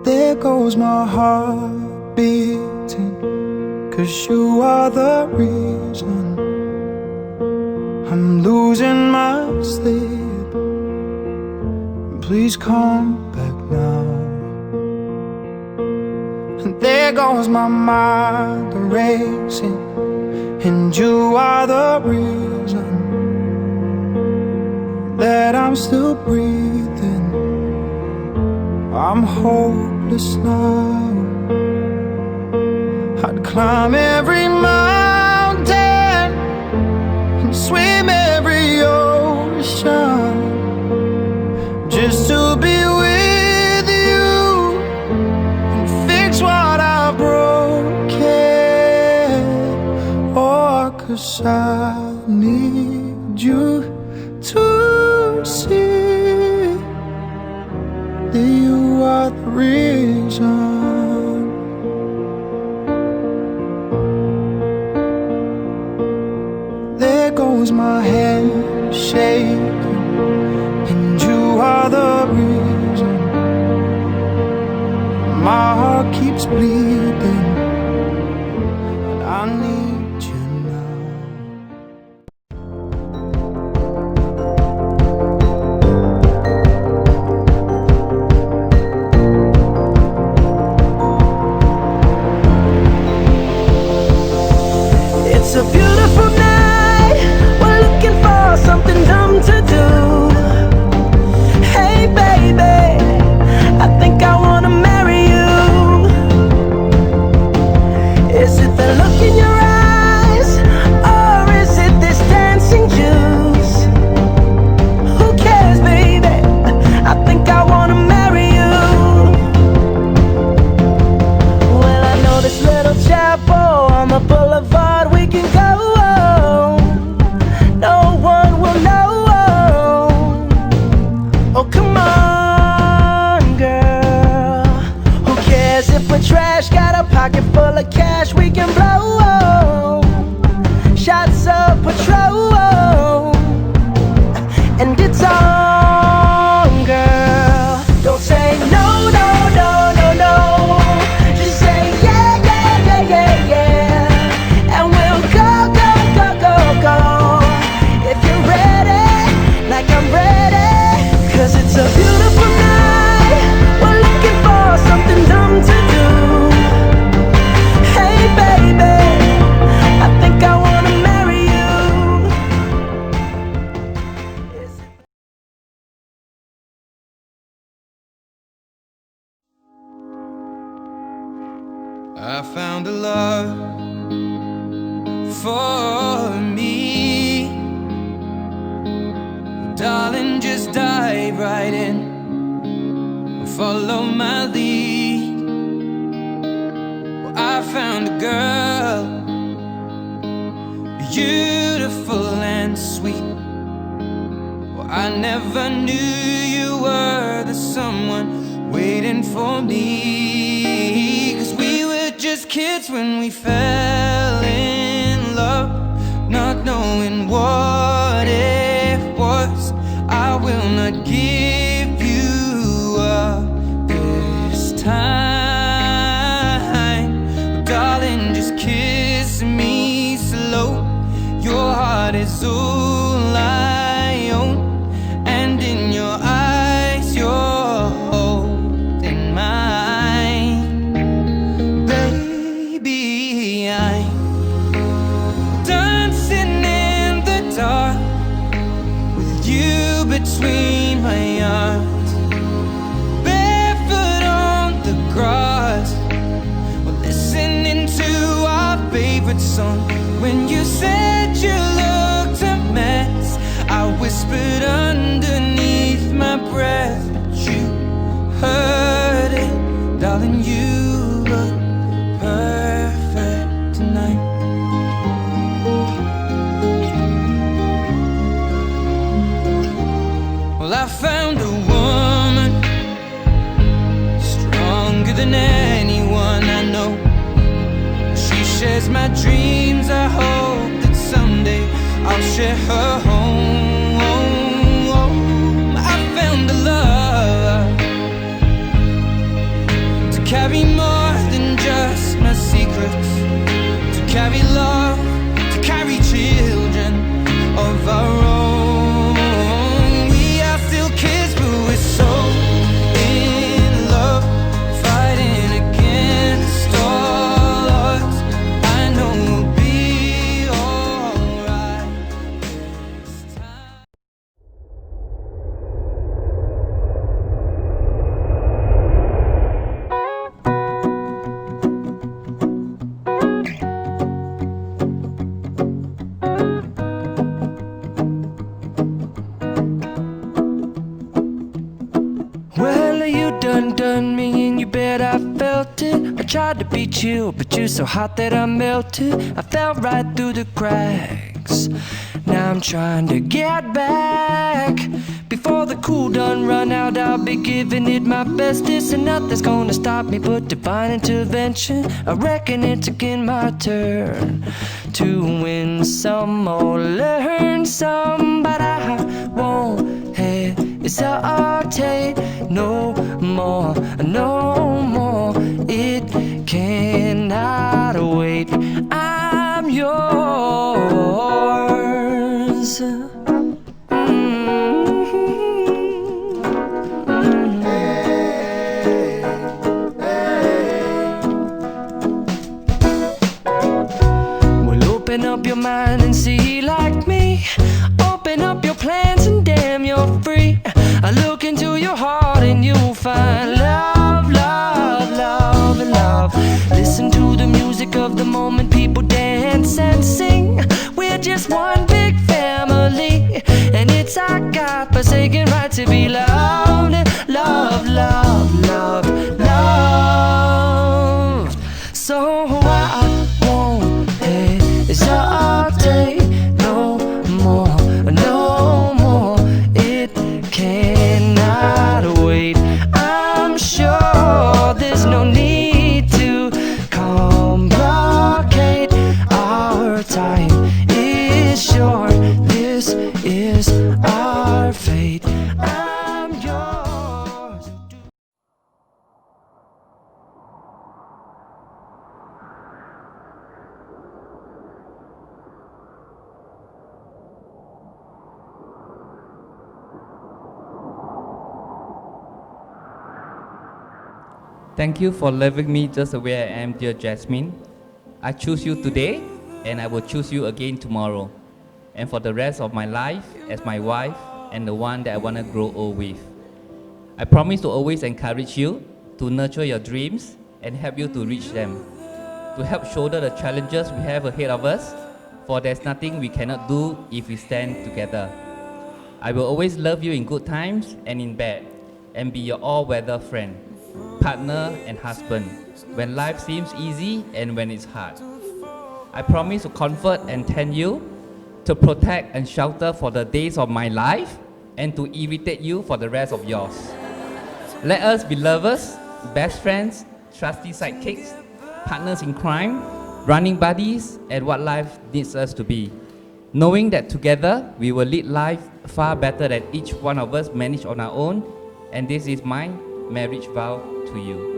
There goes my heart beating, 'cause you are the reason I'm losing my sleep. Please come back now. And there goes my mind racing, and you are the reason that I'm still breathing. I'm hopeless now. I'd climb every mountain and swim every ocean just to be with you and fix what I've broken. Oh, 'cause I need you to see that you are the reason. There goes my hand shaking, and you are the reason. My heart keeps bleeding, and I need you now. It's a beautiful night, we're looking for something dumb to do. Hey baby, I think I wanna marry you. Is it the look in your eyes, or is it this dancing juice? Who cares baby, I think I wanna marry you. Well, I know this little chapel on the boulevard we can go. No one will know. Oh, come on, girl. Who cares if we're trash? Got a pocket full of cash we can blow. Shots of Patrol, and it's on, girl. Don't say no, no, no, no, no. Just say yeah, yeah, yeah, yeah, yeah. And we'll go, go, go, go, go. If you're ready, like I'm ready. 'Cause it's a beautiful night, we're looking for something dumb to do. Hey baby, I think I wanna marry you. I found a love for me. Darling, just dive right in, follow my lead. Well, I found a girl, beautiful and sweet. Well, I never knew you were the someone waiting for me. 'Cause we were just kids when we fell in love, not knowing what it was. I will not give you up this time. Darling, just kiss me slow. Your heart is all I own, and in your eyes you're holding mine. Baby, I'm dancing in the dark with you between my arms, barefoot on the grass. We're listening to our favorite song. When you said you looked a mess, I whispered underneath my breath, but you heard it. Darling, you look perfect tonight. Well, I found a woman stronger than anyone I know. She shares my dreams. I hope that someday I'll share her home. I found a love done me, and you bet I felt it. I tried to be chill, but you're so hot that I melted. I fell right through the cracks. Now I'm trying to get back. Before the cool done run out, I'll be giving it my bestest, and nothing's gonna stop me but divine intervention. I reckon it's again my turn to win some or learn some, but I won't hesitate no more, no more. It cannot wait. I'm yours. Well, open up your mind and see like me. Open up your plans and damn, you're free. I look into your heart and you'll find love, love, love, love. Listen to the music of the moment, people dance and sing. We're just one big family, and it's our God-forsaken right to be loved. Love, love, love, love. So I won't hesitate no more, no more. It cannot wait. I'm sure there's no need to complicate. Our time is short. This is our fate. I'm yours. Thank you for loving me just the way I am, dear Jasmine. I choose you today, and I will choose you again tomorrow, and for the rest of my life as my wife and the one that I want to grow old with. I promise to always encourage you, to nurture your dreams and help you to reach them, to help shoulder the challenges we have ahead of us, for there's nothing we cannot do if we stand together. I will always love you in good times and in bad, and be your all-weather friend, partner and husband, when life seems easy and when it's hard. I promise to comfort and tend you, to protect and shelter for the days of my life, and to irritate you for the rest of yours. Let us be lovers, best friends, trusty sidekicks, partners in crime, running buddies, and what life needs us to be. Knowing that together we will lead life far better than each one of us manage on our own, and this is my marriage vow to you.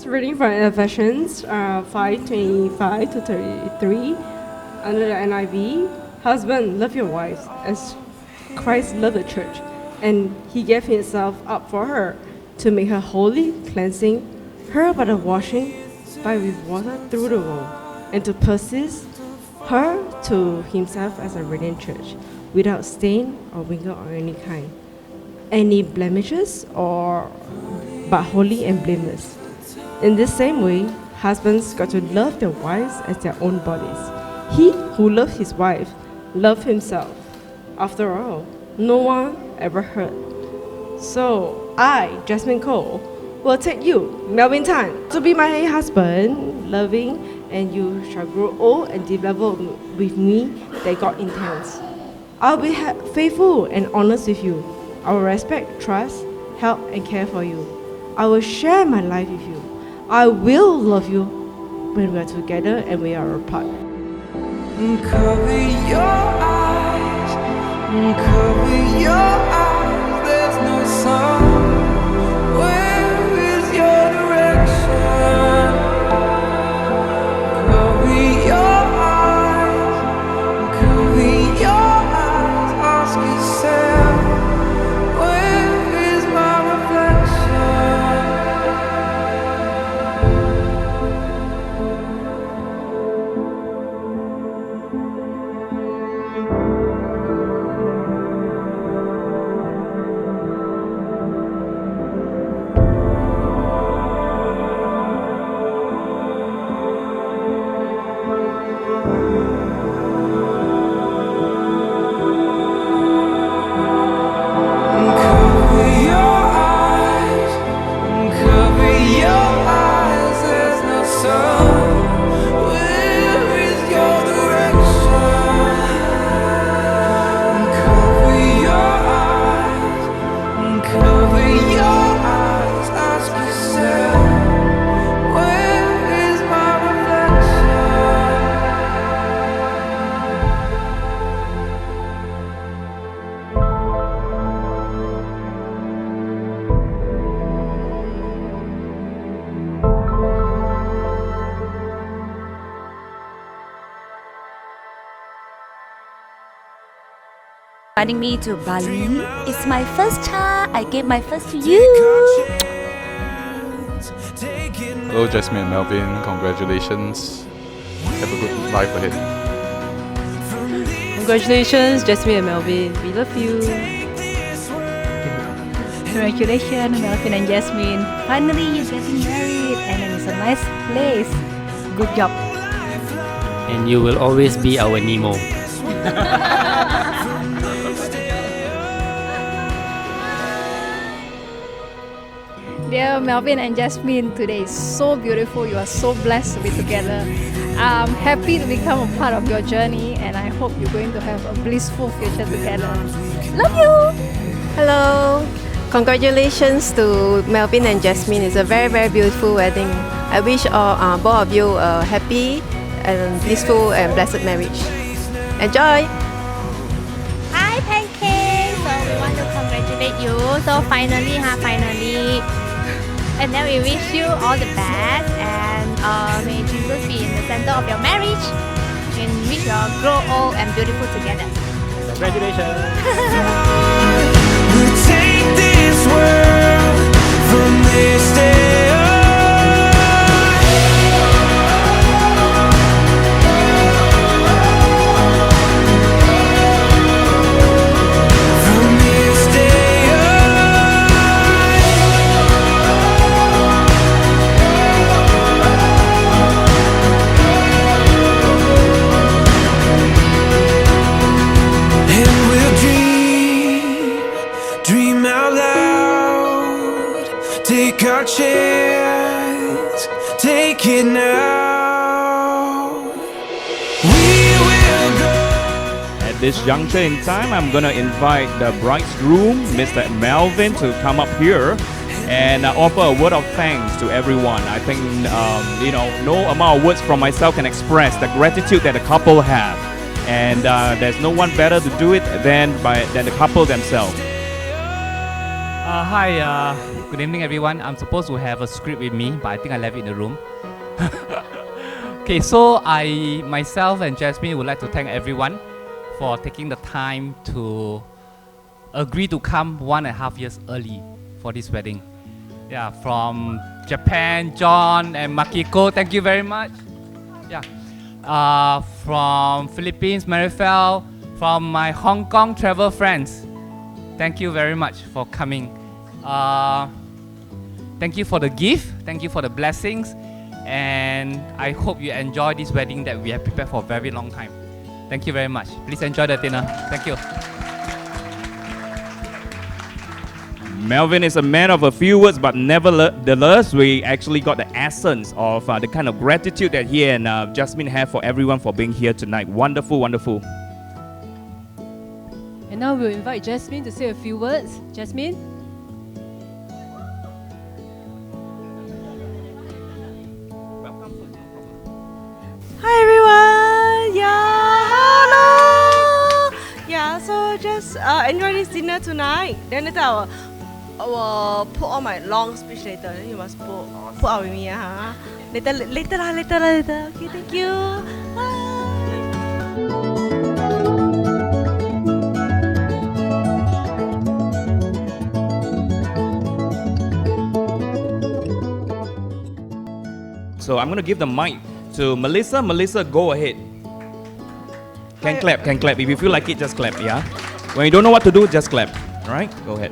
Reading from Ephesians 5:25 to 33 under the NIV. Husband, love your wives as Christ loved the church, and he gave himself up for her to make her holy, cleansing her by the washing by with water through the word, and to possess her to himself as a radiant church, without stain or wrinkle or any blemishes, but holy and blameless. In this same way, husbands got to love their wives as their own bodies. He who loves his wife loves himself. After all, no one ever hurt. So I, Jasmine Cole, will take you, Melvin Tan, to be my husband, loving, and you shall grow old and develop with me that God intends. I'll be faithful and honest with you. I will respect, trust, help, and care for you. I will share my life with you. I will love you when we are together and we are apart. Cover your eyes, cover your eyes, there's no sun. Where is your direction? Cover your eyes, ask yourself, where is my reflection? your eyes, there's no sun. Where is your direction? Cover your eyes, cover your eyes. Ask yourself, where is my reflection? Inviting me to Bali. It's my first time. I gave my first to you. Hello Jasmine and Melvin, congratulations. Have a good life ahead. Congratulations, Jasmine and Melvin. We love you. Congratulations, Melvin and Jasmine. Finally, you're getting married, and it's a nice place. Good job. And you will always be our Nemo. Dear Melvin and Jasmine, today is so beautiful. You are so blessed to be together. I'm happy to become a part of your journey, and I hope you're going to have a blissful future together. Love you! Hello! Congratulations to Melvin and Jasmine. It's a very, very beautiful wedding. I wish both of you a happy and blissful and blessed marriage. Enjoy! Hi Pancake! So we want to congratulate you. So finally, and then we wish you all the best, and may Jesus be in the center of your marriage, and wish you all grow old and beautiful together. Congratulations! We'll take this world from this day on. From this day on. And we'll dream out loud. Take our chance, take it now. We will go. At this juncture in time, I'm gonna invite the bride's groom, Mr. Melvin, to come up here and offer a word of thanks to everyone. I think no amount of words from myself can express the gratitude that the couple have, and there's no one better to do it than the couple themselves. Hi, good evening everyone. I'm supposed to have a script with me, but I think I left it in the room. Okay, so I myself and Jasmine would like to thank everyone for taking the time to agree to come 1.5 years early for this wedding. Yeah, from Japan, John and Makiko, thank you very much. Yeah, from Philippines, Marifel, from my Hong Kong travel friends, thank you very much for coming. Thank you for the gift, thank you for the blessings, and I hope you enjoy this wedding that we have prepared for a very long time. Thank you very much. Please enjoy the dinner. Thank you. Melvin is a man of a few words, but nevertheless, we actually got the essence of the kind of gratitude that he and Jasmine have for everyone for being here tonight. Wonderful, wonderful. And now we'll invite Jasmine to say a few words. Jasmine? Hi everyone! Yeah, hello! Yeah, so just enjoy this dinner tonight. Then later I will put on my long speech later. Then you must put out with me, huh? Later. Okay, thank you. Bye. So I'm gonna give the mic to Melissa. Melissa, go ahead. Can clap. If you feel like it, just clap, yeah? When you don't know what to do, just clap. All right, go ahead.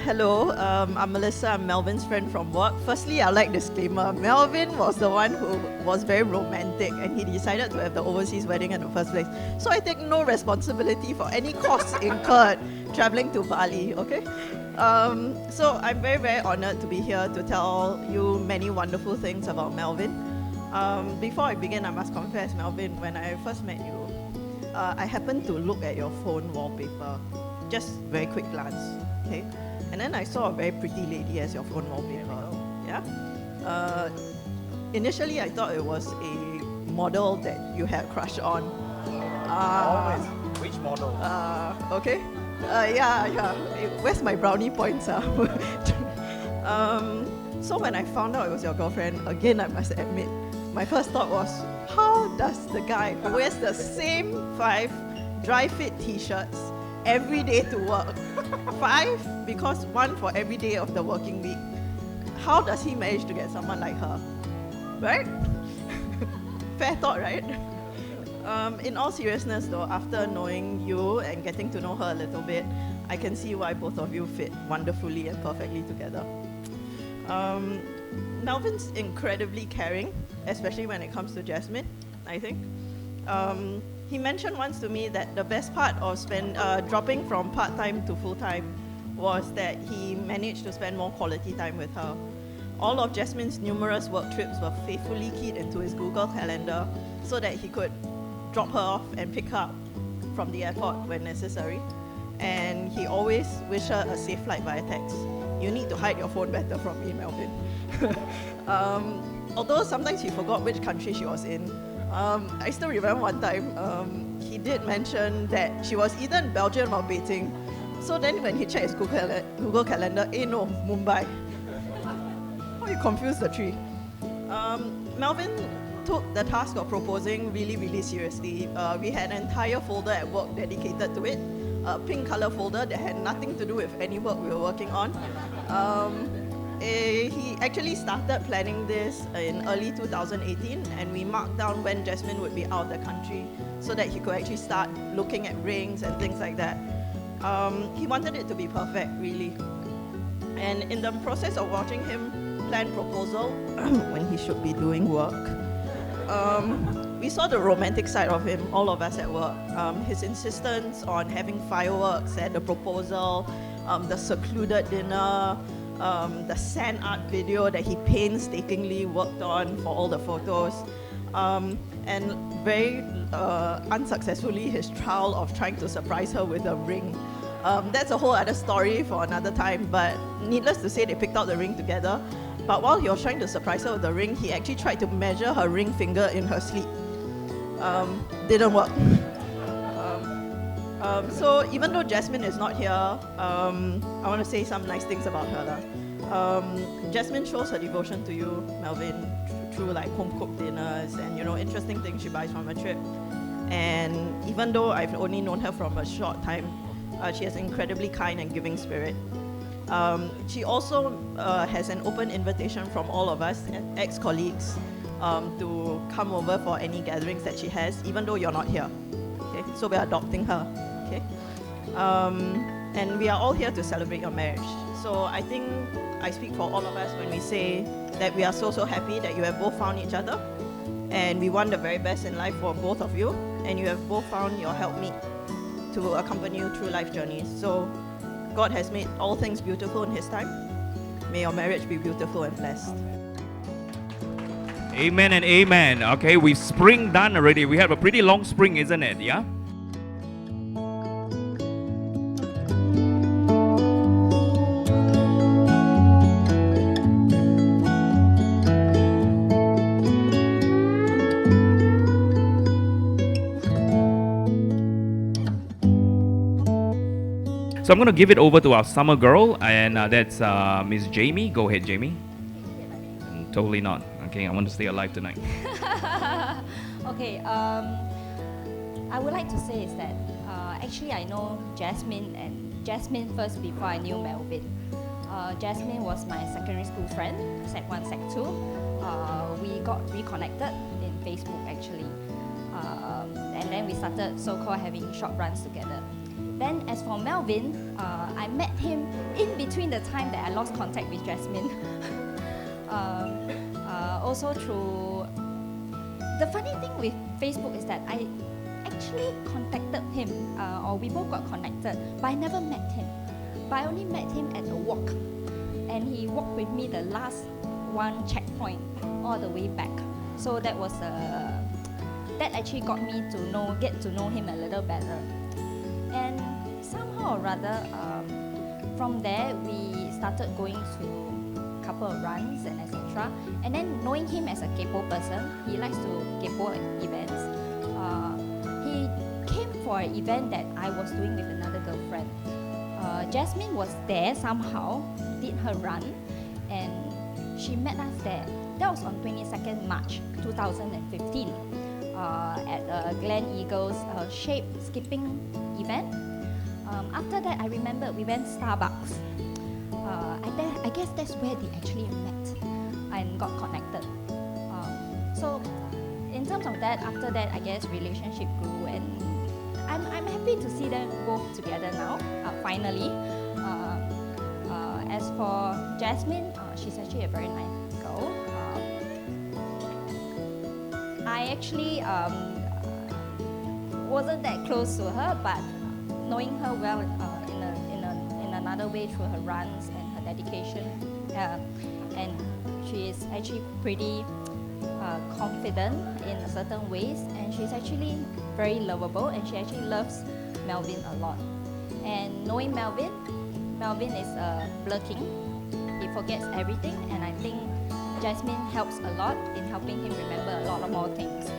Hello, I'm Melissa. I'm Melvin's friend from work. Firstly, I'd like disclaimer. Melvin was the one who was very romantic, and he decided to have the overseas wedding in the first place. So I take no responsibility for any costs incurred traveling to Bali, okay? So I'm very, very honored to be here to tell you many wonderful things about Melvin. Before I begin, I must confess, Melvin, when I first met you, I happened to look at your phone wallpaper, just very quick glance, okay? And then I saw a very pretty lady as your phone wallpaper, yeah? Initially, I thought it was a model that you had a crush on. Always. Which model? Okay. Yeah. Where's my brownie points? So when I found out it was your girlfriend, again, I must admit, my first thought was, how does the guy who wears the same 5 dry fit t-shirts every day to work, 5 because 1 for every day of the working week, how does he manage to get someone like her? Right? Fair thought, right? In all seriousness though, after knowing you and getting to know her a little bit, I can see why both of you fit wonderfully and perfectly together. Melvin's incredibly caring, especially when it comes to Jasmine, I think. He mentioned once to me that the best part of dropping from part-time to full-time was that he managed to spend more quality time with her. All of Jasmine's numerous work trips were faithfully keyed into his Google Calendar so that he could drop her off and pick her up from the airport when necessary. And he always wished her a safe flight via text. You need to hide your phone better from me, Melvin. Although sometimes he forgot which country she was in, I still remember one time he did mention that she was either in Belgium or Beijing. So then when he checked his Google Calendar, no, Mumbai. How you confuse the three? Melvin took the task of proposing really, really seriously. We had an entire folder at work dedicated to it, a pink color folder that had nothing to do with any work we were working on. He actually started planning this in early 2018, and we marked down when Jasmine would be out of the country so that he could actually start looking at rings and things like that. He wanted it to be perfect, really. And in the process of watching him plan proposal when he should be doing work, we saw the romantic side of him, all of us at work. His insistence on having fireworks at the proposal, the secluded dinner, the sand art video that he painstakingly worked on for all the photos, and very unsuccessfully his trial of trying to surprise her with a ring. That's a whole other story for another time, but needless to say, they picked out the ring together. But while he was trying to surprise her with the ring, he actually tried to measure her ring finger in her sleep. Didn't work. So even though Jasmine is not here, I want to say some nice things about her. Jasmine shows her devotion to you, Melvin, through like home-cooked dinners and interesting things she buys from a trip. And even though I've only known her from a short time, she has an incredibly kind and giving spirit. She also has an open invitation from all of us, ex-colleagues, to come over for any gatherings that she has, even though you're not here. Okay? So we're adopting her. Okay? And we are all here to celebrate your marriage. So I think I speak for all of us when we say that we are so happy that you have both found each other, and we want the very best in life for both of you, and you have both found your helpmeet to accompany you through life journeys. So God has made all things beautiful in His time. May your marriage be beautiful and blessed. Amen and amen. Okay, we've spring done already. We have a pretty long spring, isn't it? Yeah? So I'm going to give it over to our summer girl, and that's Miss Jamie. Go ahead, Jamie. Totally not. Okay, I want to stay alive tonight. Okay, I would like to say is that actually I know Jasmine first before I knew Melvin. Jasmine was my secondary school friend, Sec 1, Sec 2. We got reconnected in Facebook actually. And then we started so-called having short runs together. Then as for Melvin, I met him in between the time that I lost contact with Jasmine. Also through... The funny thing with Facebook is that I actually contacted him, or we both got connected, but I never met him. but I only met him at the walk, and he walked with me the last one checkpoint all the way back. So that was that actually got me to get to know him a little better. And somehow or rather, from there we started going to a couple of runs and etc. And then knowing him as a kaypoh person, he likes to kaypoh events. He came for an event that I was doing with another girlfriend. Jasmine was there somehow, did her run, and she met us there. That was on 22nd March 2015 at Glen Eagles shape skipping event. After that, I remember we went Starbucks. I guess that's where they actually met and got connected. So in terms of that, after that, I guess relationship grew, and I'm happy to see them both together now, finally. As for Jasmine, she's actually a very nice girl. I actually wasn't that close to her, but knowing her well in another way through her runs and her dedication, and she is actually pretty confident in certain ways, and she's actually very lovable, and she actually loves Melvin a lot. And knowing Melvin is a blur king. He forgets everything, and I think Jasmine helps a lot in helping him remember a lot more things.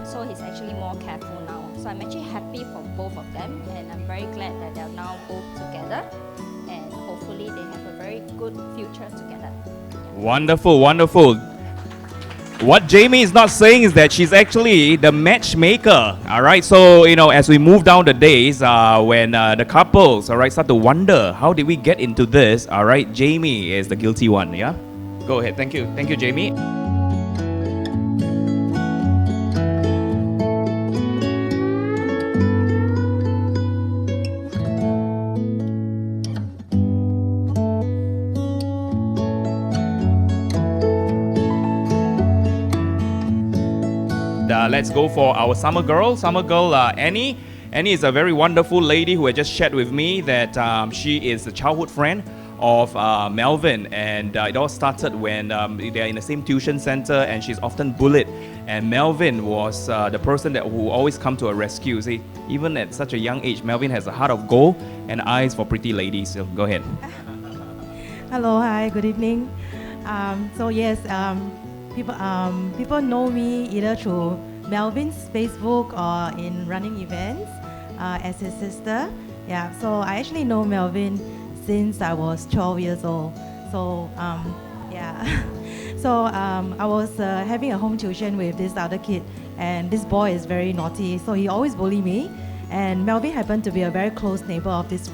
So he's actually more careful now. So I'm actually happy for both of them, and I'm very glad that they're now both together, and hopefully they have a very good future together. Wonderful, wonderful. What Jamie is not saying is that she's actually the matchmaker. All right, so as we move down the days, when the couples, all right, start to wonder how did we get into this. All right, Jamie is the guilty one. Yeah, go ahead. Thank you, Jamie. Let's go for our summer girl, Annie. Annie is a very wonderful lady who had just shared with me that she is a childhood friend of Melvin, and it all started when they're in the same tuition center, and she's often bullied, and Melvin was the person who always come to her rescue. See, even at such a young age, Melvin has a heart of gold and eyes for pretty ladies. So go ahead. Hello, hi, good evening. So yes, people know me either through Melvin's Facebook or in running events as his sister. Yeah, so I actually know Melvin since I was 12 years old. So yeah, so I was having a home tuition with this other kid, and this boy is very naughty, so he always bullied me. And Melvin happened to be a very close neighbor of this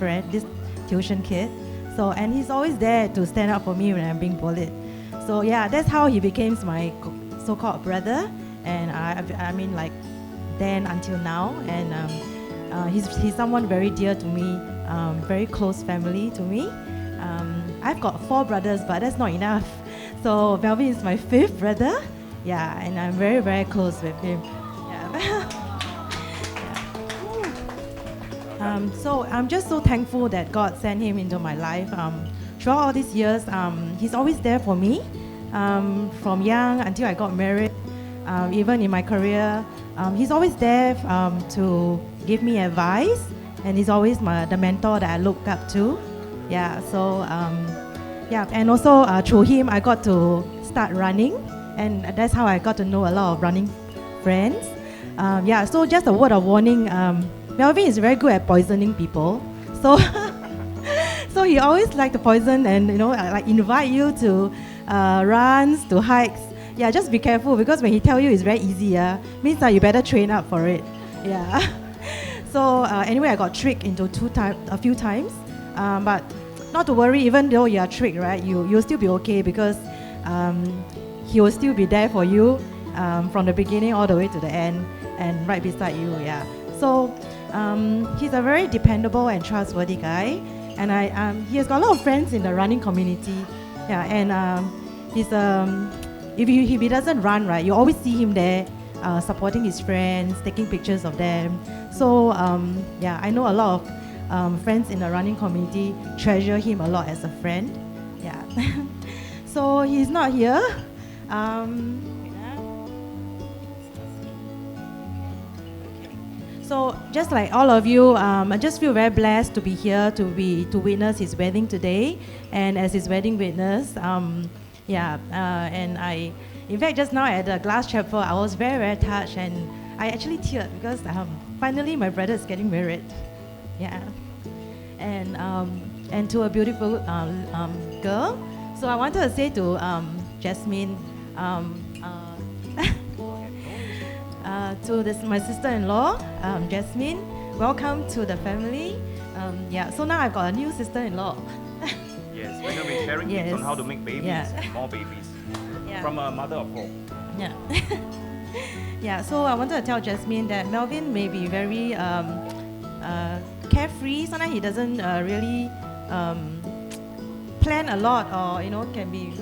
tuition kid. So, and he's always there to stand up for me when I'm being bullied. So yeah, that's how he became my so-called brother. And I mean, like, then until now, and he's someone very dear to me, very close family to me. I've got 4 brothers, but that's not enough. So Melvin is my 5th brother, yeah, and I'm very, very close with him. Yeah. So I'm just so thankful that God sent him into my life. Throughout all these years, he's always there for me, from young until I got married. Even in my career, he's always there to give me advice, and he's always the mentor that I look up to. Yeah, so yeah, and also through him I got to start running, and that's how I got to know a lot of running friends. Yeah, so just a word of warning, Melvin is very good at poisoning people, so so he always like to poison and like invite you to runs, to hikes. Yeah, just be careful, because when he tell you it's very easy, means that you better train up for it. Yeah. So anyway, I got tricked into a few times, but not to worry. Even though you are tricked, right, you'll still be okay, because he will still be there for you from the beginning all the way to the end, and right beside you. Yeah. So he's a very dependable and trustworthy guy, and he has got a lot of friends in the running community. Yeah, and he's if he doesn't run, right, you always see him there supporting his friends, taking pictures of them. So yeah, I know a lot of friends in the running community treasure him a lot as a friend. Yeah. So he's not here. So just like all of you, I just feel very blessed to be here to witness his wedding today, and as his wedding witness, and in fact just now at the Glass Chapel, I was very, very touched, and I actually teared because finally my brother is getting married, yeah, and to a beautiful girl. So I wanted to say to Jasmine. To my sister-in-law, Jasmine, welcome to the family. So now I've got a new sister-in-law. Yes, we're going to be sharing tips on how to make babies and more babies from a mother of four. Yeah. So I wanted to tell Jasmine that Melvin may be very carefree. Sometimes he doesn't really plan a lot, or can be.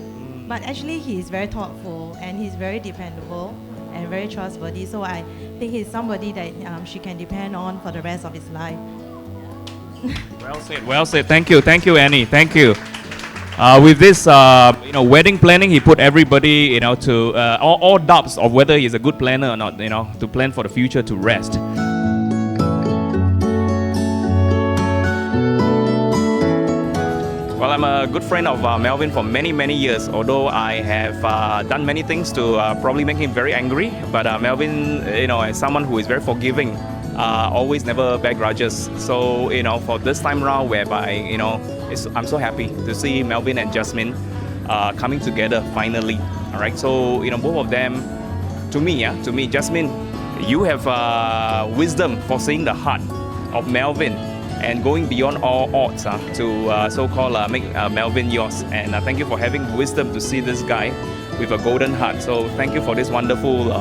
But actually, he is very thoughtful and he's very dependable and very trustworthy. So I think he's somebody that she can depend on for the rest of his life. Well said. Well said. Thank you, Annie. Thank you. With this, wedding planning, he put everybody, to all doubts of whether he's a good planner or not, to plan for the future to rest. Well, I'm a good friend of Melvin for many, many years, although I have done many things to probably make him very angry. But Melvin, as someone who is very forgiving, always never bear grudges. So, for this time round, whereby, I'm so happy to see Melvin and Jasmine coming together finally. All right, so, both of them, to me, Jasmine, you have wisdom for seeing the heart of Melvin and going beyond all odds to so-called make Melvin yours. And thank you for having wisdom to see this guy with a golden heart. So thank you for this wonderful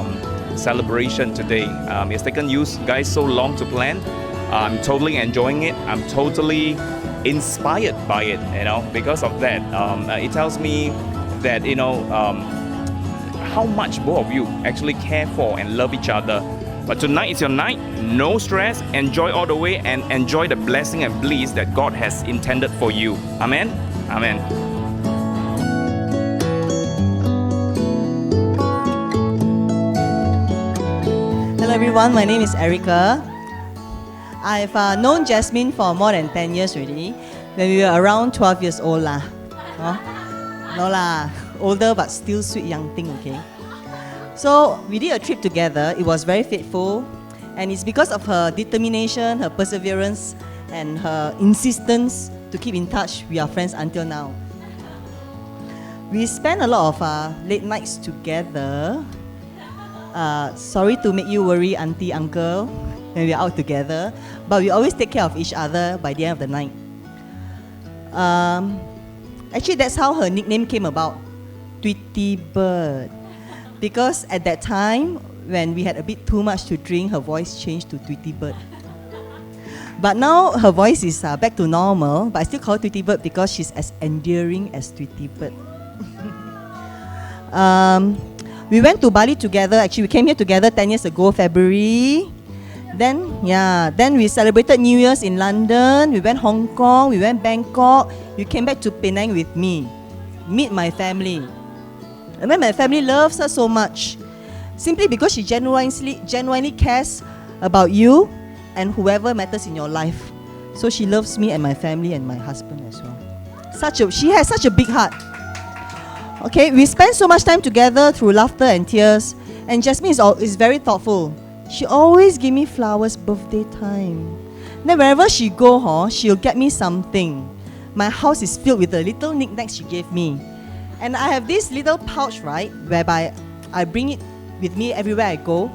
celebration today. It's taken you guys so long to plan. I'm totally enjoying it. I'm totally inspired by it, because of that. It tells me that, how much both of you actually care for and love each other. But tonight is your night, no stress, enjoy all the way and enjoy the blessing and bliss that God has intended for you. Amen? Amen. Hello everyone, my name is Erica. I've known Jasmine for more than 10 years already, when we were around 12 years old lah. No lah, older but still sweet young thing, okay? So we did a trip together. It was very faithful, and it's because of her determination, her perseverance, and her insistence to keep in touch. We are friends until now. We spent a lot of late nights together. Sorry to make you worry, auntie, uncle, when we are out together, but we always take care of each other by the end of the night. Actually, that's how her nickname came about, Tweety Bird. Because at that time, when we had a bit too much to drink, her voice changed to Tweety Bird. But now her voice is back to normal, but I still call her Tweety Bird because she's as endearing as Tweety Bird. We went to Bali together. Actually, we came here together 10 years ago, February. Then we celebrated New Year's in London. We went Hong Kong, we went Bangkok. We came back to Penang with me. Meet my family. And then my family loves her so much, simply because she genuinely cares about you and whoever matters in your life. So she loves me and my family and my husband as well. She has such a big heart. Okay, we spend so much time together through laughter and tears. And Jasmine is very thoughtful. She always give me flowers birthday time. Then wherever she go, she'll get me something. My house is filled with the little knickknacks she gave me. And I have this little pouch, right, whereby I bring it with me everywhere I go.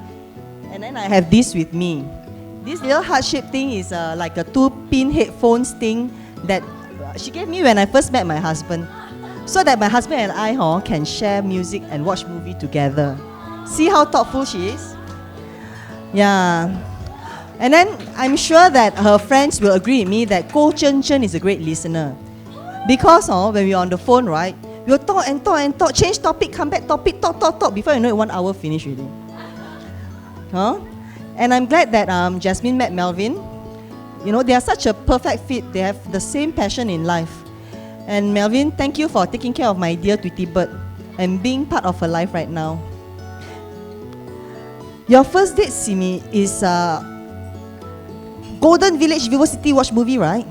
And then I have this with me. This little heart-shaped thing is like a 2-pin headphones thing that she gave me when I first met my husband. So that my husband and I can share music and watch movie together. See how thoughtful she is? Yeah. And then I'm sure that her friends will agree with me that Ko Chen Chen is a great listener. Because when we're on the phone, right, we'll talk and talk and talk, change topic, come back topic, talk. Before you know it, 1 hour finished already. And I'm glad that Jasmine met Melvin. You know, they are such a perfect fit. They have the same passion in life. And Melvin, thank you for taking care of my dear Tweety Bird and being part of her life right now. Your first date, Simi, is Golden Village Vivo City watch movie, right?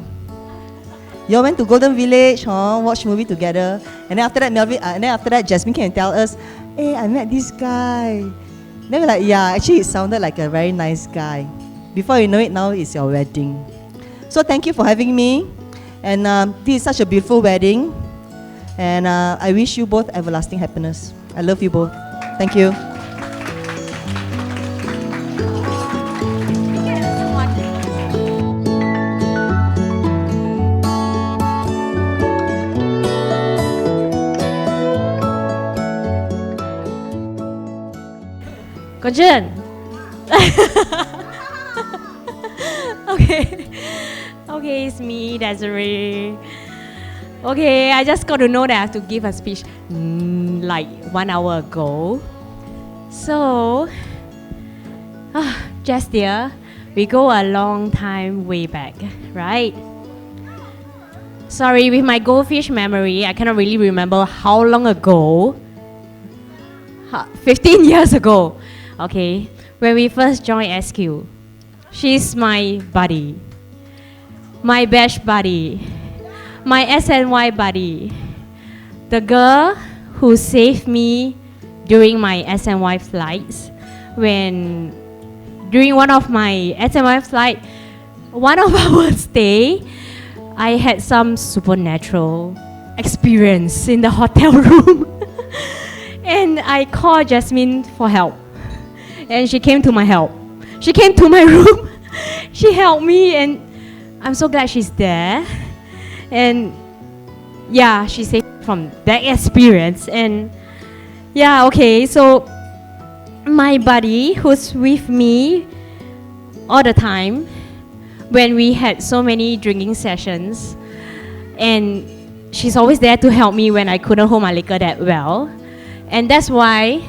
You all went to Golden Village, watch movie together, and then after that, Jasmine came and tell us, "Hey, I met this guy." Then we're like, "Yeah, actually, it sounded like a very nice guy." Before you know it, now it's your wedding. So thank you for having me, and this is such a beautiful wedding, and I wish you both everlasting happiness. I love you both. Thank you. Cô Jun. Okay. Okay, it's me, Desiree. Okay, I just got to know that I have to give a speech like 1 hour ago. So, Jess dear, we go a long time way back, right? Sorry, with my goldfish memory, I cannot really remember how long ago. 15 years ago. Okay, when we first joined SQ. She's my buddy, my batch buddy, my SNY buddy, the girl who saved me during my SNY flights. When during one of my SNY flight, one of our stay, I had some supernatural experience in the hotel room. And I called Jasmine for help. And she came to my help. She came to my room. She helped me, and I'm so glad she's there. And yeah, she saved me from that experience. And yeah, okay, so my buddy who's with me all the time when we had so many drinking sessions, and she's always there to help me when I couldn't hold my liquor that well. And that's why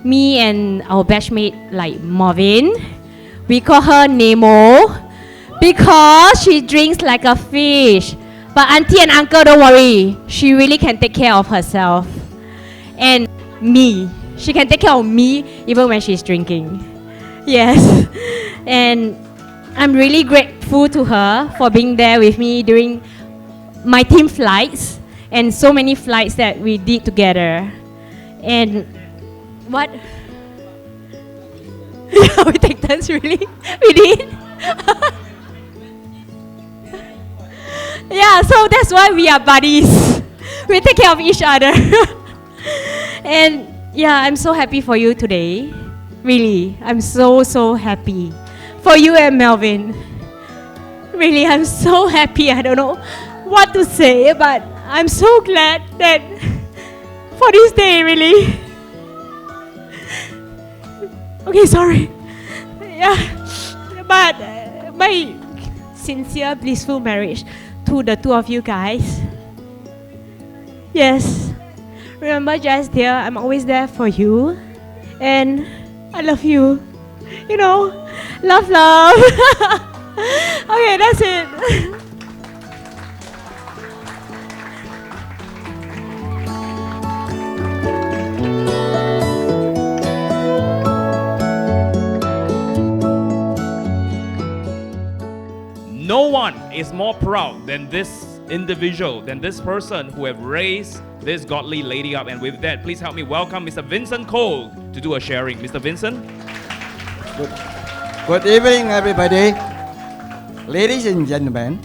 me and our batchmate, like Marvin, we call her Nemo because she drinks like a fish. But auntie and uncle, don't worry, she really can take care of herself. And me, she can take care of me even when she's drinking. Yes. And I'm really grateful to her for being there with me during my team flights and so many flights that we did together. And what? Yeah, we take turns, really? We did? Yeah, so that's why we are buddies. We take care of each other. And yeah, I'm so happy for you today. Really, I'm so happy for you and Melvin. Really, I'm so happy. I don't know what to say, but I'm so glad that for this day, really. Okay, sorry. Yeah, but my sincere, blissful marriage to the two of you guys. Yes, remember, Jess dear, I'm always there for you, and I love you. You know, love. Okay, that's it. No one is more proud than this individual, than this person who have raised this godly lady up. And with that, please help me welcome Mr. Vincent Cole to do a sharing. Mr. Vincent. Good evening, everybody. Ladies and gentlemen.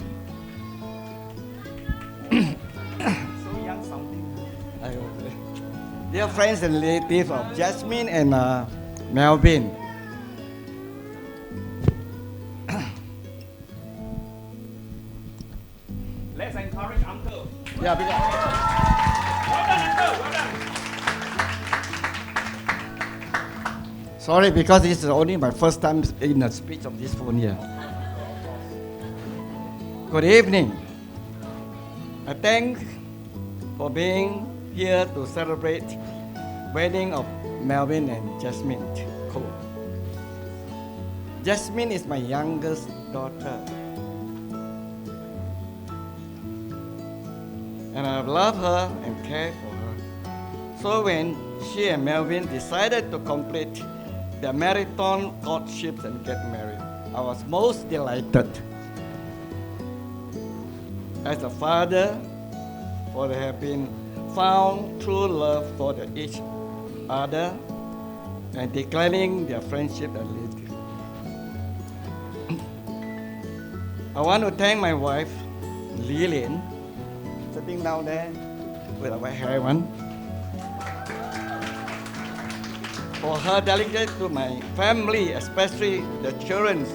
Dear friends and relatives of Jasmine and Melvin. Let's encourage Uncle. Yeah, because well done, Uncle. Well done. sorry, because this is only my first time in a speech of this phone here. Good evening. I thank for being here to celebrate wedding of Melvin and Jasmine Cole. Jasmine is my youngest daughter, and I love her and care for her. So when she and Melvin decided to complete their marathon courtship and get married, I was most delighted. As a father, for they have been found true love for each other and declaring their friendship and loyalty. I want to thank my wife, Lillian, sitting down there with a white hair one, for her dedication to my family, especially the children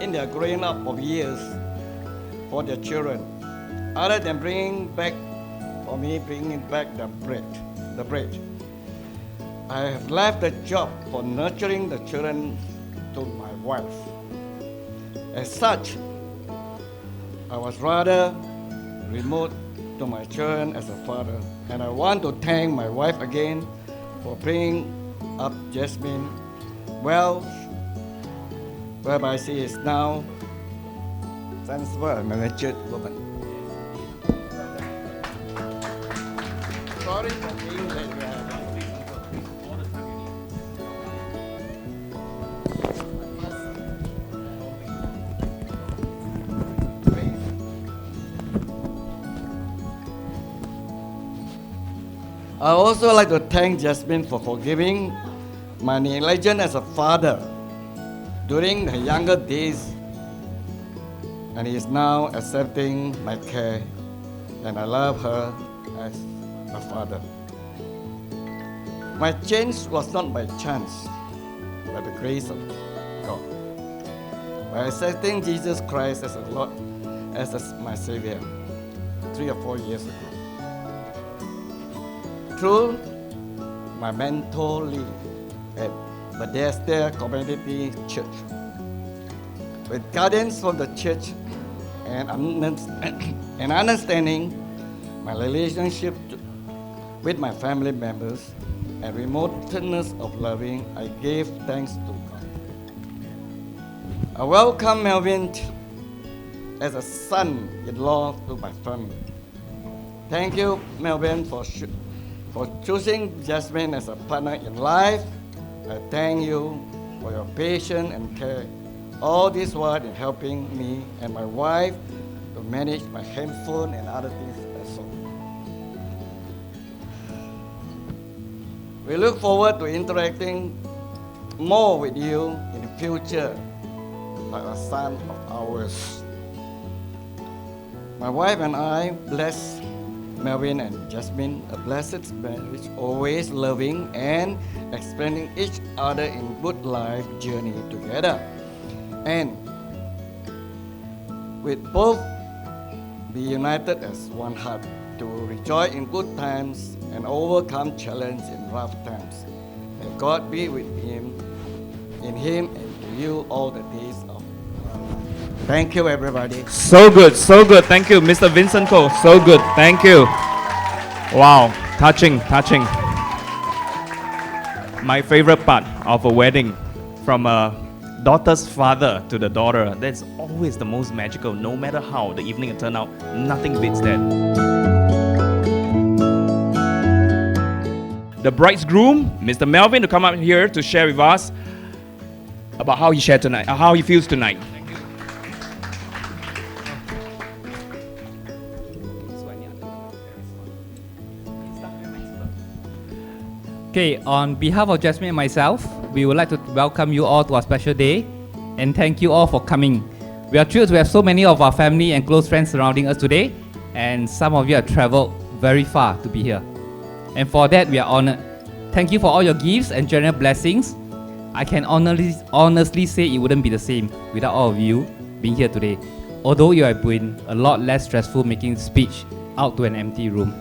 in their growing up of years, for their children. Other than bringing back the bread. I have left the job for nurturing the children to my wife. As such, I was rather remote to my children as a father, and I want to thank my wife again for bringing up Jasmine well, whereby she is now sensible and matured woman. Sorry for being late. I also like to thank Jasmine for forgiving my negligence as a father during her younger days, and he is now accepting my care, and I love her as a father. My change was not by chance, but the grace of God. By accepting Jesus Christ as a Lord, as my Savior, 3 or 4 years ago. Through my mentor lead at Bethesda Community Church. With guidance from the church and understanding my relationship with my family members and remoteness of loving, I gave thanks to God. I welcome Melvin as a son-in-law to my family. Thank you, Melvin, for choosing Jasmine as a partner in life. I thank you for your patience and care. All this while in helping me and my wife to manage my handphone and other things as well. We look forward to interacting more with you in the future, like a son of ours. My wife and I bless Melvin and Jasmine a blessed marriage, always loving and explaining each other in good life journey together. And with both be united as one heart to rejoice in good times and overcome challenge in rough times. May God be with him, in him and to you all the days of our life. Thank you, everybody. So good, so good. Thank you, Mr. Vincent Koh. So good. Thank you. Wow, touching, touching. My favorite part of a wedding, from a daughter's father to the daughter, that's always the most magical. No matter how the evening will turn out, nothing beats that. The bride's groom, Mr. Melvin, to come up here to share with us about how he shared tonight, how he feels tonight. Okay, on behalf of Jasmine and myself, we would like to welcome you all to our special day and thank you all for coming. We are thrilled to have so many of our family and close friends surrounding us today, and some of you have traveled very far to be here. And for that, we are honored. Thank you for all your gifts and general blessings. I can honestly say it wouldn't be the same without all of you being here today, although you have been a lot less stressful making speech out to an empty room.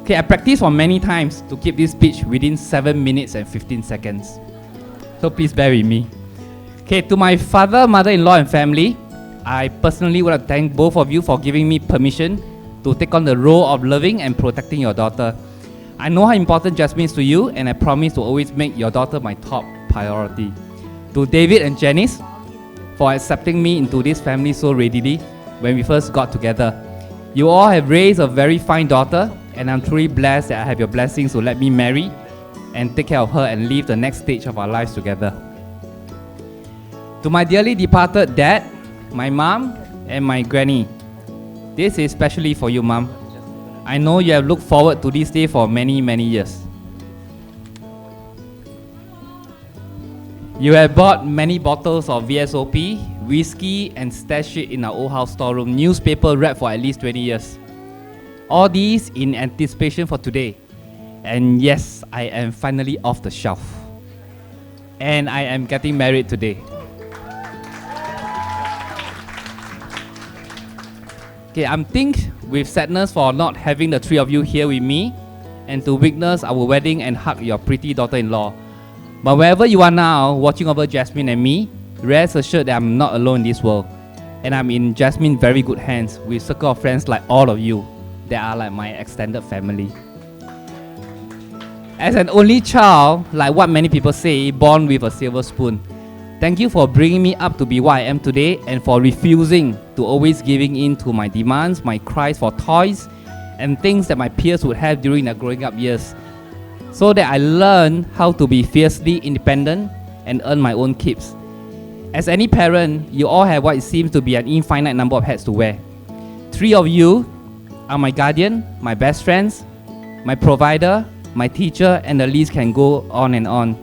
Okay, I practiced for many times to keep this speech within 7 minutes and 15 seconds. So please bear with me. Okay, to my father, mother-in-law and family, I personally would like to thank both of you for giving me permission to take on the role of loving and protecting your daughter. I know how important Jasmine is to you, and I promise to always make your daughter my top priority. To David and Janice, for accepting me into this family so readily when we first got together. You all have raised a very fine daughter, and I'm truly blessed that I have your blessings to let me marry and take care of her and live the next stage of our lives together. To my dearly departed dad, my mom, and my granny, this is especially for you, Mom. I know you have looked forward to this day for many, many years. You have bought many bottles of VSOP, whiskey, and stashed it in our old house storeroom, newspaper wrapped for at least 20 years. All these in anticipation for today. And yes, I am finally off the shelf. And I am getting married today. Okay, I'm think with sadness for not having the three of you here with me and to witness our wedding and hug your pretty daughter-in-law. But wherever you are now, watching over Jasmine and me, rest assured that I'm not alone in this world. And I'm in Jasmine's very good hands with a circle of friends like all of you that are like my extended family. As an only child, like what many people say, born with a silver spoon, thank you for bringing me up to be what I am today and for refusing to always giving in to my demands, my cries for toys, and things that my peers would have during their growing up years, so that I learn how to be fiercely independent and earn my own keeps. As any parent, you all have what it seems to be an infinite number of hats to wear. Three of you are my guardian, my best friends, my provider, my teacher, and the list can go on and on.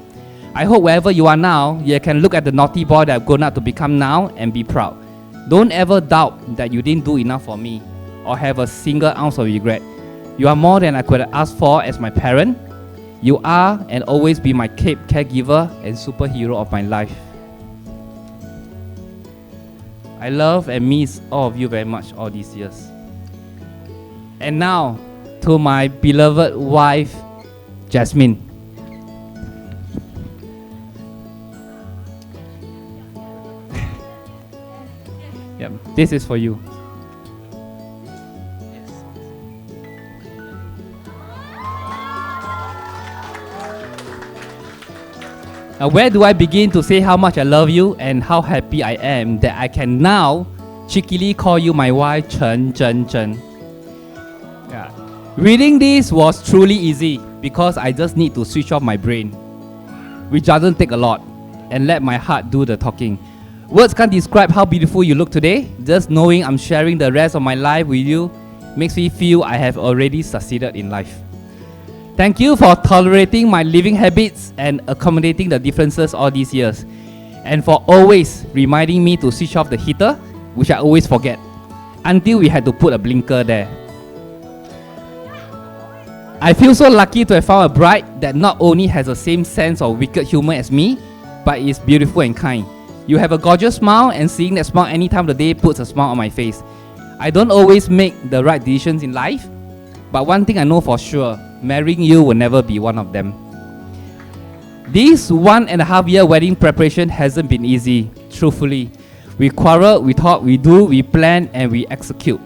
I hope wherever you are now, you can look at the naughty boy that I've grown up to become now and be proud. Don't ever doubt that you didn't do enough for me or have a single ounce of regret. You are more than I could have asked for as my parent. You are and always be my caregiver and superhero of my life. I love and miss all of you very much all these years. And now, to my beloved wife, Jasmine. Yep, this is for you. Where do I begin to say how much I love you and how happy I am that I can now cheekily call you my wife, Chen Zhen Zhen. Yeah. Reading this was truly easy because I just need to switch off my brain, which doesn't take a lot, and let my heart do the talking. Words can't describe how beautiful you look today. Just knowing I'm sharing the rest of my life with you makes me feel I have already succeeded in life. Thank you for tolerating my living habits and accommodating the differences all these years, and for always reminding me to switch off the heater, which I always forget, until we had to put a blinker there. I feel so lucky to have found a bride that not only has the same sense of wicked humor as me, but is beautiful and kind. You have a gorgeous smile, and seeing that smile any time of the day puts a smile on my face. I don't always make the right decisions in life, but one thing I know for sure, marrying you will never be one of them. This 1.5 year wedding preparation hasn't been easy, truthfully. We quarrel, we talk, we do, we plan, and we execute.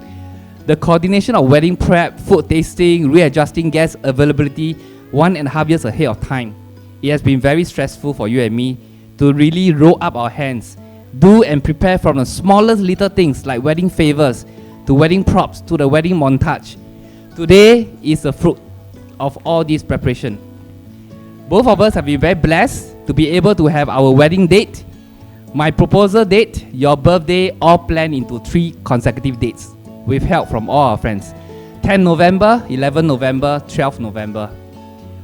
The coordination of wedding prep, food tasting, readjusting guest availability 1.5 years ahead of time. It has been very stressful for you and me to really roll up our hands, do and prepare from the smallest little things like wedding favors, to wedding props, to the wedding montage. Today is the fruit of all this preparation. Both of us have been very blessed to be able to have our wedding date, my proposal date, your birthday, all planned into 3 consecutive dates with help from all our friends. 10 November, 11 November, 12 November.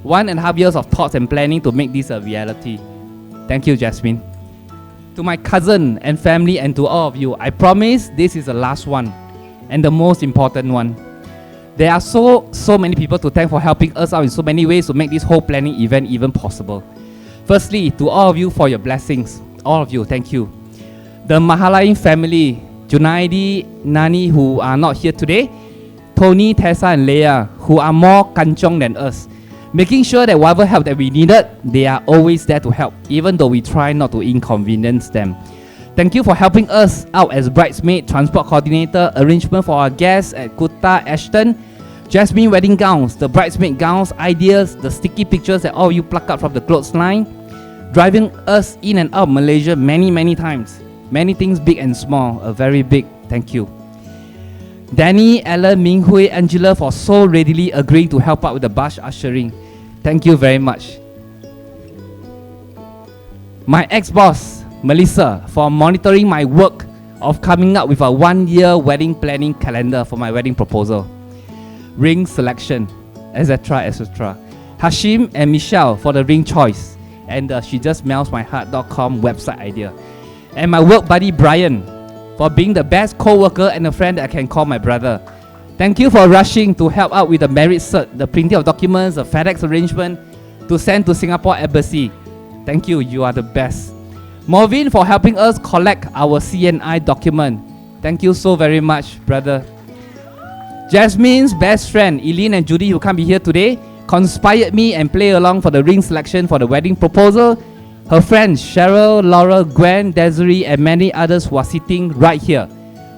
1.5 years of thoughts and planning to make this a reality. Thank you, Jasmine. To my cousin and family and to all of you, I promise this is the last one and the most important one. There are so many people to thank for helping us out in so many ways to make this whole planning event even possible. Firstly, to all of you for your blessings. All of you, thank you. The Mahalain family, Junaidi, Nani, who are not here today, Tony, Tessa, and Leah, who are more kanchong than us, making sure that whatever help that we needed, they are always there to help, even though we try not to inconvenience them. Thank you for helping us out as bridesmaid, transport coordinator, arrangement for our guests at Kuta, Ashton, Jasmine wedding gowns, the bridesmaid gowns, ideas, the sticky pictures that all of you pluck out from the clothesline, driving us in and out of Malaysia many times. Many things big and small, a very big thank you. Danny, Ellen, Minghui, Angela for so readily agreeing to help out with the bus ushering. Thank you very much. My ex-boss, Melissa, for monitoring my work of coming up with a 1-year wedding planning calendar for my wedding proposal, ring selection, etc., etc. Hashim and Michelle for the ring choice, and the shejustmeltsmyheart.com website idea. And my work buddy Brian for being the best co-worker and a friend that I can call my brother. Thank you for rushing to help out with the marriage cert, the printing of documents, the FedEx arrangement to send to Singapore Embassy. Thank you, you are the best. Morvin for helping us collect our CNI document. Thank you so very much, brother. Jasmine's best friend, Eileen and Judy, who can't be here today, conspired me and play along for the ring selection for the wedding proposal. Her friends, Cheryl, Laura, Gwen, Desiree, and many others who are sitting right here,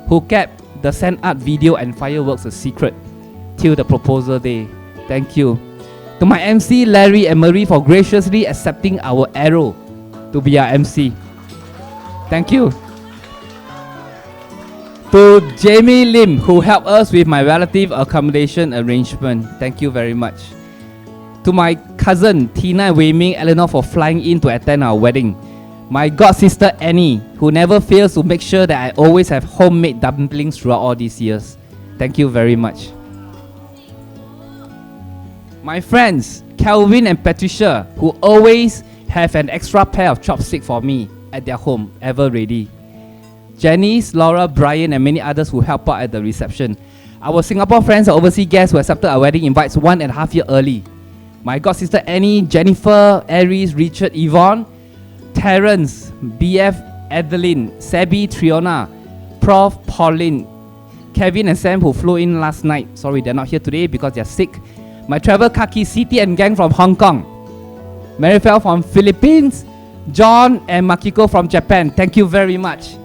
who kept the sandart video and fireworks a secret till the proposal day. Thank you. To my MC, Larry and Marie, for graciously accepting our arrow to be our MC. Thank you. To Jamie Lim, who helped us with my relative accommodation arrangement. Thank you very much. To my cousin, Tina Wei Ming Eleanor, for flying in to attend our wedding. My god sister Annie, who never fails to make sure that I always have homemade dumplings throughout all these years. Thank you very much. My friends, Calvin and Patricia, who always have an extra pair of chopsticks for me at their home, ever ready. Janice, Laura, Brian, and many others who help out at the reception. Our Singapore friends and overseas guests who accepted our wedding invites 1.5 years early. My god sister Annie, Jennifer, Aries, Richard, Yvonne, Terence, BF, Adeline, Sabi, Triona, Prof, Pauline, Kevin and Sam, who flew in last night. Sorry, they're not here today because they're sick. My travel kaki, City and gang from Hong Kong. Marifel from Philippines, John and Makiko from Japan. Thank you very much.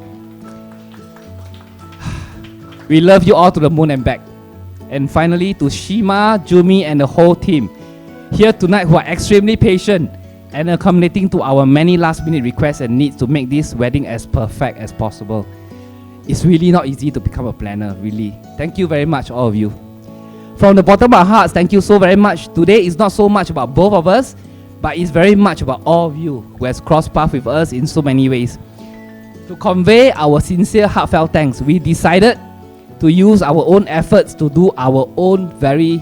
We love you all to the moon and back. And finally, to Shima, Jumi, and the whole team here tonight who are extremely patient and accommodating to our many last-minute requests and needs to make this wedding as perfect as possible. It's really not easy to become a planner, really. Thank you very much, all of you. From the bottom of our hearts, thank you so very much. Today is not so much about both of us, but it's very much about all of you who has crossed paths with us in so many ways. To convey our sincere, heartfelt thanks, we decided to use our own efforts to do our own very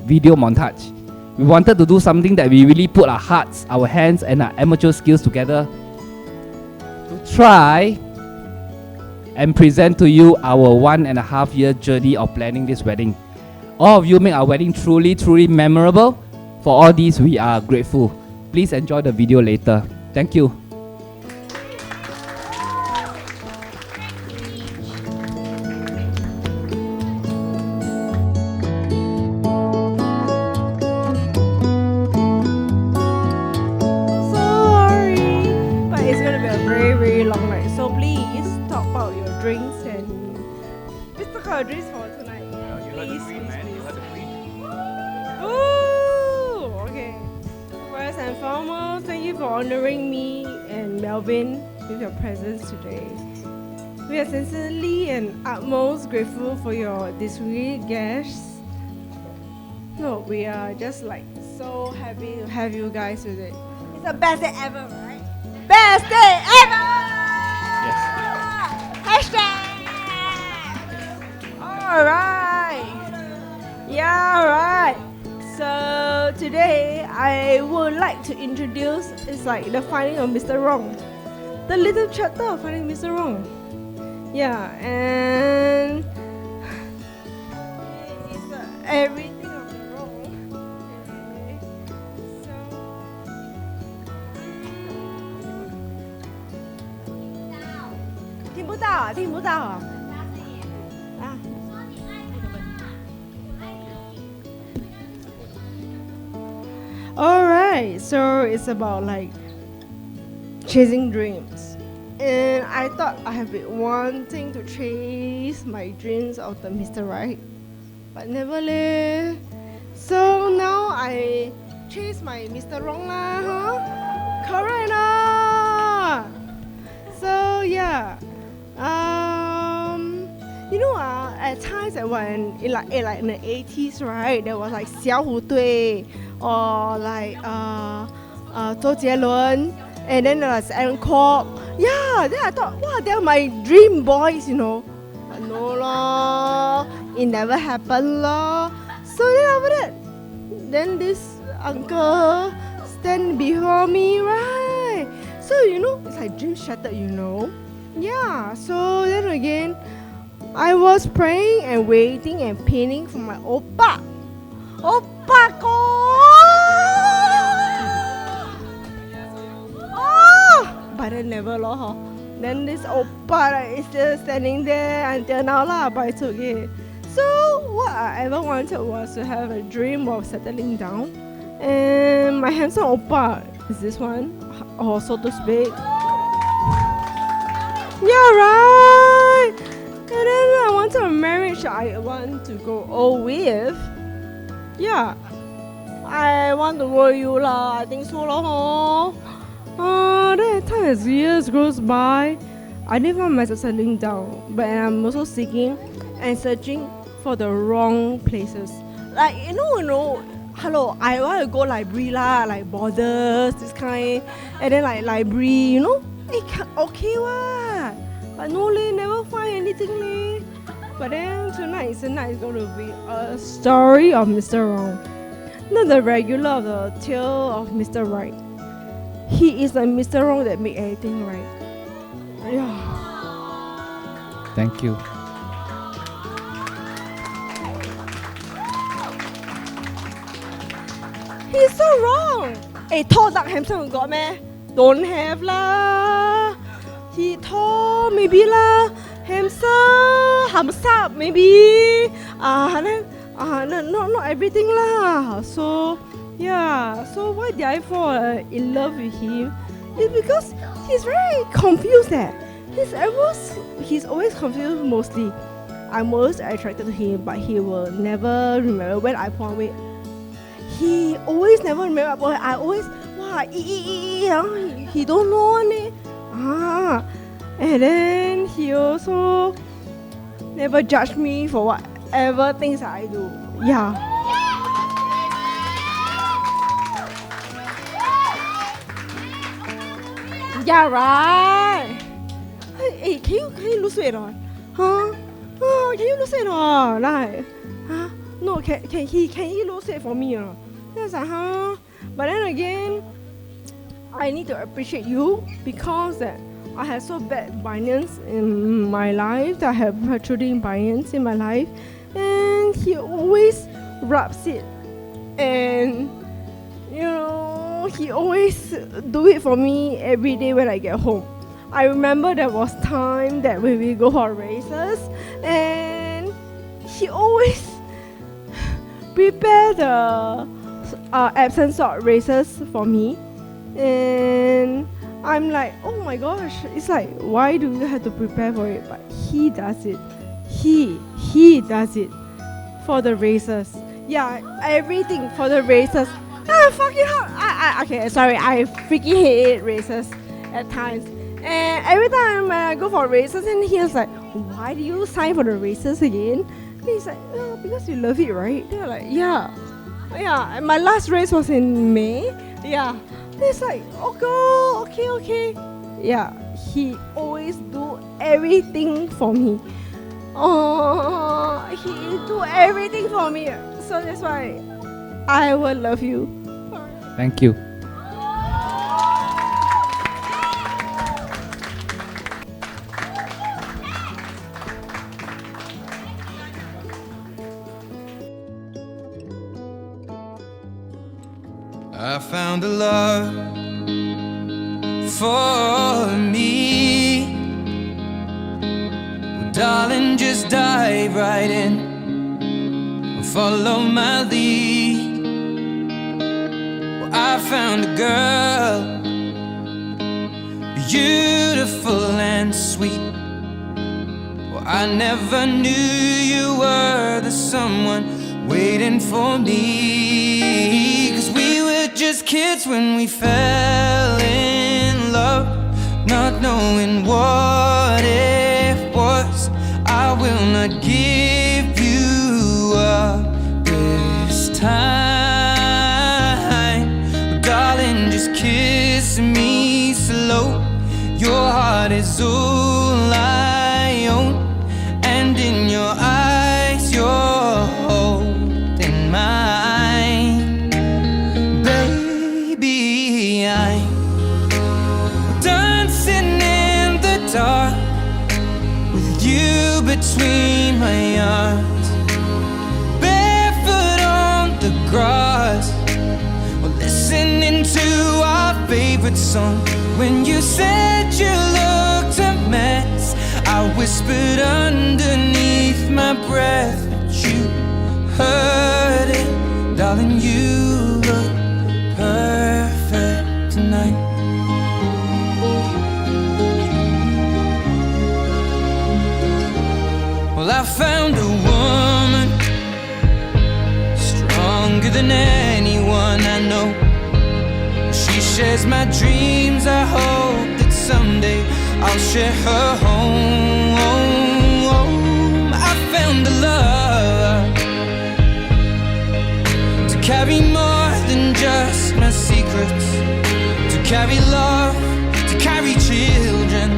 video montage. We wanted to do something that we really put our hearts, our hands, and our amateur skills together to try and present to you our 1.5 year journey of planning this wedding. All of you make our wedding truly, truly memorable. For all these, we are grateful. Please enjoy the video later. Thank you. Drinks for tonight. Please, Ooh, okay. First and foremost, thank you for honoring me and Melvin with your presence today. We are sincerely and utmost grateful for your discreet guests. No, we are just like so happy to have you guys with it. It's the best day ever, right? Best day ever! Yes. Hashtag! Alright. Yeah, right. So today I would like to introduce, it's like the finding of Mr. Wrong. The little chapter of finding Mr. Wrong. Yeah, and it's everything of the wrong. Okay. So 听不到啊，听不到啊。 Alright, so it's about like chasing dreams. And I thought I have been wanting to chase my dreams of the Mr. Right, but never live. So now I chase my Mr. Wrong lah, huh? Correct not? So yeah, you know, at times when in the 80s, right, there was like 小虎队 or like Zhou Jielun, and then there was Aaron Kwok. Yeah, then I thought, wow, they're my dream boys, you know. But no lah, it never happened lah. So then after that, then this uncle stand before me, right? So you know, it's like dream shattered, you know. Yeah, so then again, I was praying and waiting and pinning for my oppa. Oppa ko! Oh! But then never loh. Then this oppa is still standing there until now lah, but it's okay. So what I ever wanted was to have a dream of settling down. And my handsome oppa is this one, or so to speak. Yeah, right. And then I wanted a marriage I want to go old with. Yeah, I want to roll you lah. I think so lah. Then as years goes by, I didn't find myself settling down, but I'm also seeking and searching for the wrong places. Like you know. Hello, I want to go library lah, like Borders, this kind, and then like library, you know. Okay what? But no leh, never find anything leh. But then tonight is going to be a story of Mr. Wrong. Not the regular of the tale of Mr. Right. He is the Mr. Wrong that make everything right. Yeah. Thank you. He's so wrong. Tall, dark, handsome got meh? Don't have lah. He tall, maybe lah. Handsome, hamsap, maybe. Then, not everything lah. So, yeah. So why did I fall in love with him? It's because he's very confused. He's always confused mostly. I'm always attracted to him, but he will never remember when I put on weight. He always never remember, but I always, wow, he don't know one eh. And then he also never judge me for whatever things I do. Yeah. Yeah, right. Hey, can you lose weight or not? Huh? Oh, can you lose weight or not? Like, huh? No, can he lose weight for me or not? Then I was like, huh? But then again, I need to appreciate you because that I have so bad binance in my life. I have protruding binance in my life, and he always rubs it, and you know he always do it for me every day when I get home. I remember there was time that when we go for races, and he always prepare the Epsom salt races for me, and I'm like, oh my gosh, it's like, why do you have to prepare for it? But he does it. He does it for the races. Yeah, everything for the races. Fucking hell. Okay, sorry, I freaking hate races at times. And every time when I go for races, and he was like, why do you sign for the races again? And he's like, oh, because you love it, right? They're like, yeah. Yeah, and my last race was in May. Yeah. It's like, okay. Yeah, he always do everything for me. Oh, he do everything for me. So that's why I will love you. Thank you. I found a love for me. Well, darling, just dive right in. Follow my lead. Well, I found a girl, beautiful and sweet. Well, I never knew you were the someone waiting for me. 'Cause we were just kids when we fell in love, not knowing what it was. I will not give time. Well, darling, just kiss me slow. Your heart is all I own, and in your eyes you're holding mine. Baby, I'm dancing in the dark with you between my arms, barefoot on the grass, or listening to our favorite song. When you said you looked a mess, I whispered underneath my breath, but you heard it. Darling, you look perfect tonight. Well, I found a woman stronger than anyone I know. She shares my dreams. I hope that someday I'll share her home. I found a love to carry more than just my secrets, to carry love, to carry children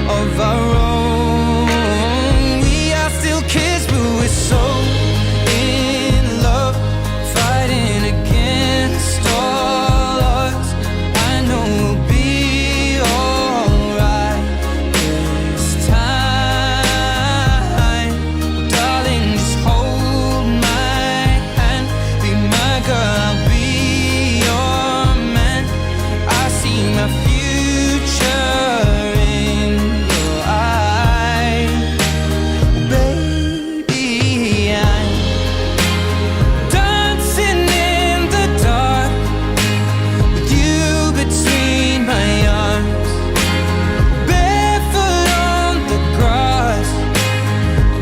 of our own. We are still kids, but we're so in love, fighting against all odds. I know we'll be alright this time. Darling, just hold my hand, be my girl, I'll be your man. I see my future in your eyes. Baby, I'm dancing in the dark with you between my arms, barefoot on the grass,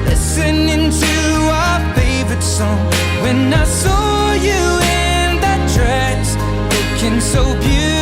listening to our favorite song. When I saw you in that dress, looking so beautiful,